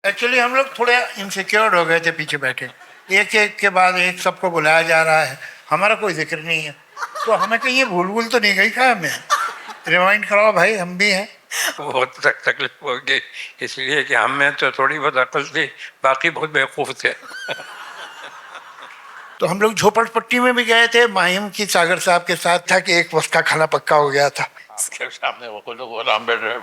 Actually हम लोग थोड़े इनसिक्योर हो गए थे पीछे बैठे, एक एक के बाद एक सबको बुलाया जा रहा है, हमारा कोई जिक्र नहीं है। तो हमें कहीं ये भूल भूल तो नहीं गई क्या? हमें रिमाइंड कराओ भाई, हम भी हैं। बहुत तकलीफ होगी, इसलिए कि हम में तो थोड़ी बहुत अकल थी, बाकी बहुत बेवकूफ़ थे। तो हम लोग झोपड़पट्टी में भी गए थे, माहिम की सागर साहब के साथ था कि एक वक्त का खाना पक्का हो गया था। आपके सामने वो लोग आराम बैठ रहे।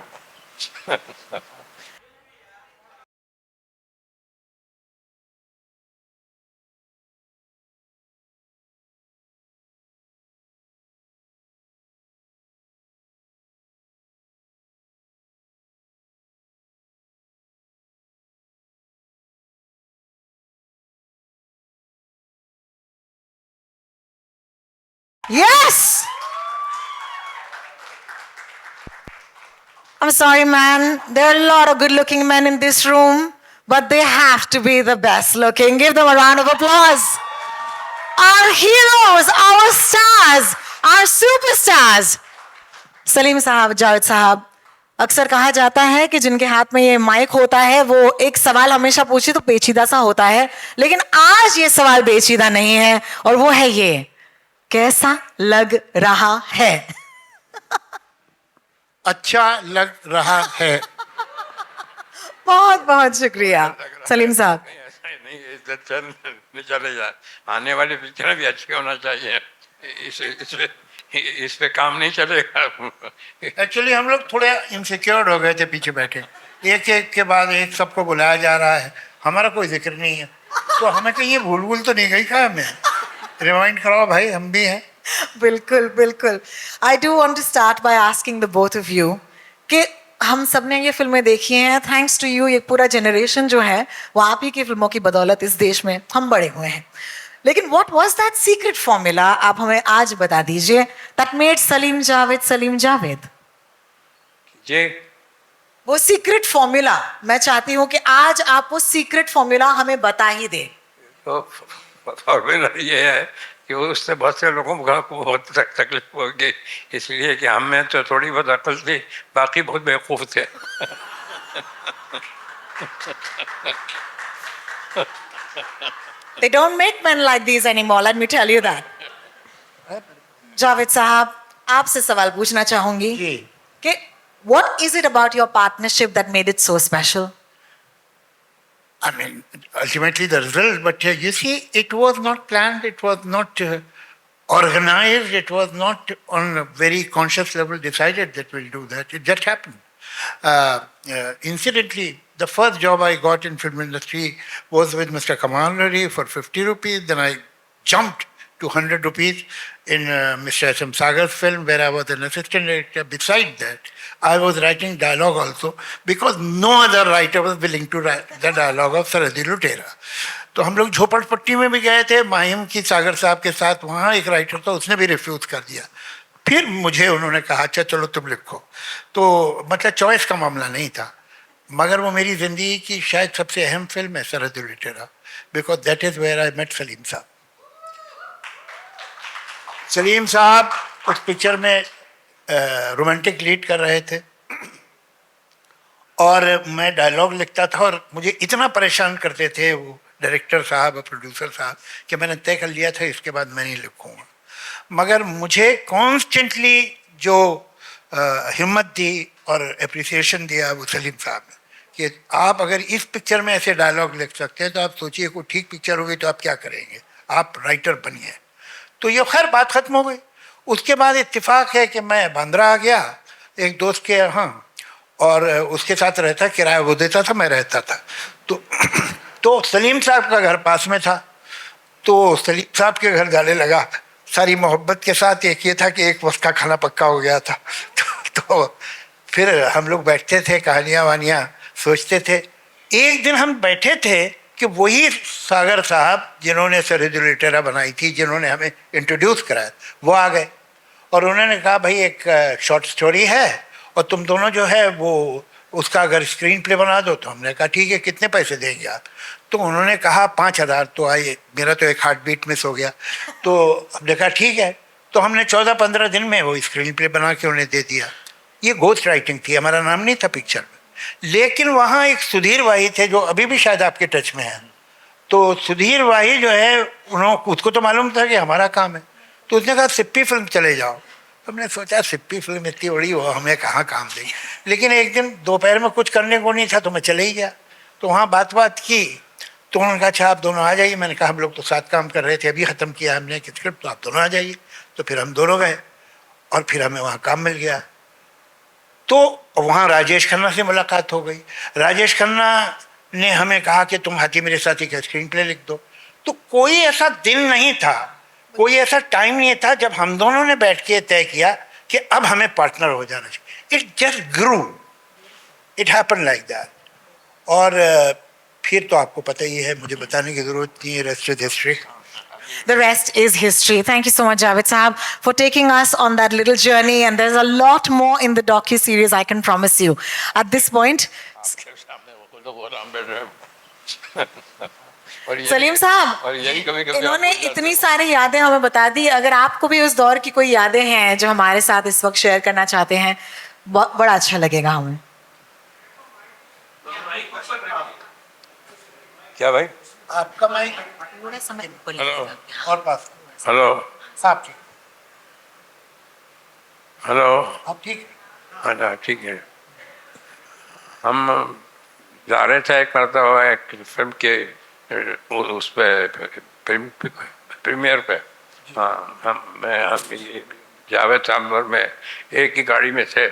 Yes! I'm sorry, man. There are a lot of good looking men in this room, but they have to be the best looking. Give them a round of applause. Our heroes, our stars, our superstars. Salim साहब, जावेद साहब, अक्सर कहा जाता है कि जिनके हाथ में ये माइक होता है वो एक सवाल हमेशा पूछे तो पेचीदा सा होता है, लेकिन आज ये सवाल पेचीदा नहीं है और वो है ये, कैसा लग रहा है? अच्छा लग रहा है। बहुत बहुत शुक्रिया सलीम साहब। नहीं चले जाए, आने वाली पिक्चर भी अच्छी होना चाहिए, इस पे काम नहीं चलेगा। एक्चुअली हम लोग थोड़े इनसिक्योर हो गए थे पीछे बैठे, एक एक के बाद एक सबको बुलाया जा रहा है, हमारा कोई जिक्र नहीं है। तो हमें कहीं ये भूल भूल तो नहीं गई क्या? हमें रिमाइंड कराओ भाई, हम भी हैं। बिल्कुल बिल्कुल। I do want to start by asking the both of you कि हम सब ने ये फिल्में देखी हैं, थैंक्स टू यू, ये पूरा जनरेशन जो है वो आप ही की फिल्मों की बदौलत इस देश में हम बड़े हुए हैं। लेकिन what was that secret formula, आप हमें आज बता दीजिए, दैट मेड सलीम जावेद। जी, वो सीक्रेट फॉर्मूला मैं चाहती हूँ कि आज आप वो सीक्रेट फॉर्मूला हमें बता ही दे। तो फॉर्मूला ये है कि उससे बहुत से लोगों को बहुत तकलीफ होगी, इसलिए कि हम में तो थोड़ी बहुत अकल थी, बाकी बहुत बेवकूफ़ थे। They don't make men like these anymore, let me tell you that. Javed साहब, आपसे सवाल पूछना चाहूंगी कि what is it about your partnership that made it so special? I mean, ultimately the result, but you see, it was not planned, it was not organized, it was not on a very conscious level decided that we'll do that. It just happened. Incidentally, the first job I got in film industry was with Mr. Kamal Rari for 50 rupees. Then I jumped to 100 rupees in Mr. S.M. Sagar's film, where I was an assistant director. Besides that, I was writing dialogue also, because no other writer was willing to write the dialogue of सरहदी लुटेरा. तो हम लोग झोपड़पट्टी में भी गए थे, माहिम की सागर साहब के साथ, वहाँ एक राइटर था, उसने भी रिफ्यूज़ कर दिया। फिर मुझे उन्होंने कहा अच्छा चलो तुम लिखो। तो मतलब चॉइस का मामला नहीं था, मगर वो मेरी ज़िंदगी की शायद सबसे अहम फिल्म है Sarhadi Lutera, because that is where I met Salim साहब। सलीम साहब उस पिक्चर में रोमांटिक लीड कर रहे थे और मैं डायलॉग लिखता था, और मुझे इतना परेशान करते थे वो डायरेक्टर साहब और प्रोड्यूसर साहब कि मैंने तय कर लिया था इसके बाद मैं नहीं लिखूँगा। मगर मुझे कॉन्स्टेंटली जो हिम्मत दी और अप्रिसिएशन दिया वो सलीम साहब ने कि आप अगर इस पिक्चर में ऐसे डायलॉग लिख सकते हैं तो आप सोचिए कोई ठीक पिक्चर होगी तो आप क्या करेंगे, आप राइटर बनिए। तो ये खैर बात ख़त्म हो गई। उसके बाद इत्तेफाक है कि मैं बांद्रा आ गया एक दोस्त के यहाँ, और उसके साथ रहता, किराया वो देता था, मैं रहता था। तो सलीम साहब का घर पास में था, तो सलीम साहब के घर जाने लगा सारी मोहब्बत के साथ। एक ये था कि एक वक्त का खाना पक्का हो गया था। तो फिर हम लोग बैठते थे, कहानियाँ वानियाँ सोचते थे। एक दिन हम बैठे थे कि वही सागर साहब जिन्होंने सरहदी लुटेरा बनाई थी, जिन्होंने हमें इंट्रोड्यूस कराया, वो आ गए और उन्होंने कहा भाई एक शॉर्ट स्टोरी है और तुम दोनों जो है वो उसका अगर स्क्रीन प्ले बना दो। तो हमने कहा ठीक है, कितने पैसे देंगे आप? तो उन्होंने कहा 5,000। तो आइए, मेरा तो एक हार्ट बीट मिस हो गया। तो हमने कहा ठीक है। तो हमने 14-15 दिन में वो स्क्रीन प्ले बना के उन्हें दे दिया। ये घोस्ट राइटिंग थी, हमारा नाम नहीं था पिक्चर में। लेकिन वहाँ एक सुधीर भाई थे जो अभी भी शायद आपके टच में हैं। तो सुधीर भाई जो है, उन्होंने, उसको तो मालूम था कि हमारा काम है, तो उसने कहा सिप्पी फिल्म चले जाओ। तो हमने सोचा सिप्पी फिल्म इतनी बड़ी हो, हमें कहाँ काम देगी। लेकिन एक दिन दोपहर में कुछ करने को नहीं था तो मैं चले ही गया। तो वहाँ बात की, तो उन्होंने कहा अच्छा आप दोनों आ जाइए। मैंने कहा हम लोग तो साथ काम कर रहे थे, अभी ख़त्म किया हमने स्क्रिप्ट, तो आप दोनों आ जाइए। तो फिर हम दोनों गए और फिर हमें वहाँ काम मिल गया। तो वहाँ राजेश खन्ना से मुलाकात हो गई। राजेश खन्ना ने हमें कहा कि तुम हाथी मेरे साथ एक स्क्रीन प्ले लिख दो। तो कोई ऐसा दिन नहीं था, कोई ऐसा टाइम नहीं था जब हम दोनों ने बैठ के तय किया कि अब हमें पार्टनर हो जाना चाहिए। It just grew, it happen like that. और फिर तो आपको पता ही है, मुझे बताने की ज़रूरत नहीं है, rest is history. The rest is history. Thank you so much, Javed Saab, for taking us on that little journey. And there's a lot more in the docu-series, I can promise you. At this point, Salim साहब, और यही कभी-कभी इन्होंने आप भूल जाते इतनी हो। सारी यादें हमें बता दी। अगर आपको भी उस दौर की कोई यादें हैं जो हमारे साथ इस वक्त शेयर करना चाहते हैं, बड़ा अच्छा लगेगा हमें। क्या भाई? आपका माइक थोड़ा समय हेलो और पास। हेलो साहब ठीक, हेलो, आप ठीक? अच्छा ठीक है। हम जा रहे थे एक मरतबा एक फिल्म के उस पे प्रीमियर पे। हाँ, हम ये जावेद साहब और मैं एक ही गाड़ी में थे,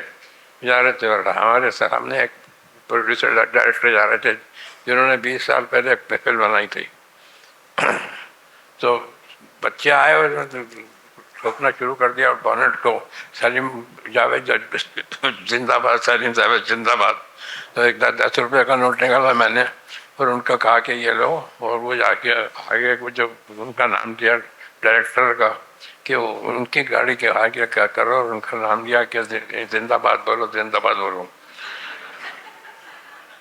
जा रहे थे। और हमारे सामने एक प्रोड्यूसर डायरेक्टर जा रहे थे जिन्होंने 20 साल पहले फिल्म बनाई थी। तो बच्चे आए और ठोकना शुरू कर दिया और बॉनेट को, सलीम जावेद जिंदाबाद, सलीम जावेद जिंदाबाद। तो एक 10 रुपये का नोट निकाला मैंने और उनका कहा कि ये लो। और वो जाके आगे वो जो उनका नाम दिया डायरेक्टर का कि वो उनकी गाड़ी के आगे क्या करो, और उनका नाम दिया कि जिंदाबाद बोलो, जिंदाबाद बोलो।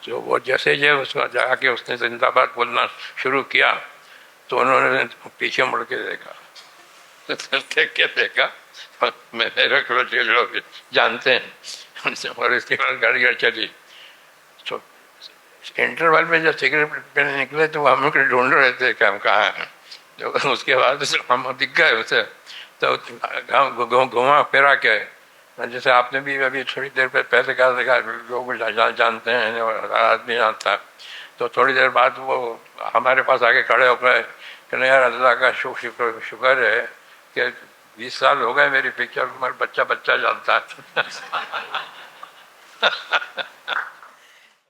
तो वो जैसे ये उसका जाके उसने जिंदाबाद बोलना शुरू किया तो उन्होंने पीछे मुड़ के देखा। तो देख के देखा, मेरे को लोग जानते हैं। और इसके बाद गाड़ी चली। तो इंटरवल में जब सिगरेट पीने निकले तो हम लोग ढूंढ रहे थे कि हम कहाँ हैं। तो उसके बाद हम दिख गए उसे, तो घुमा फिरा के, जैसे आपने भी अभी थोड़ी देर पहले कहा था लोग जानते हैं और आदमी जानता है। तो थोड़ी देर बाद वो हमारे पास आके खड़े हो गए कि नहीं यार, अल्लाह का शुक्र है कि 20 साल हो गए मेरी पिक्चर, मेरा बच्चा जानता है।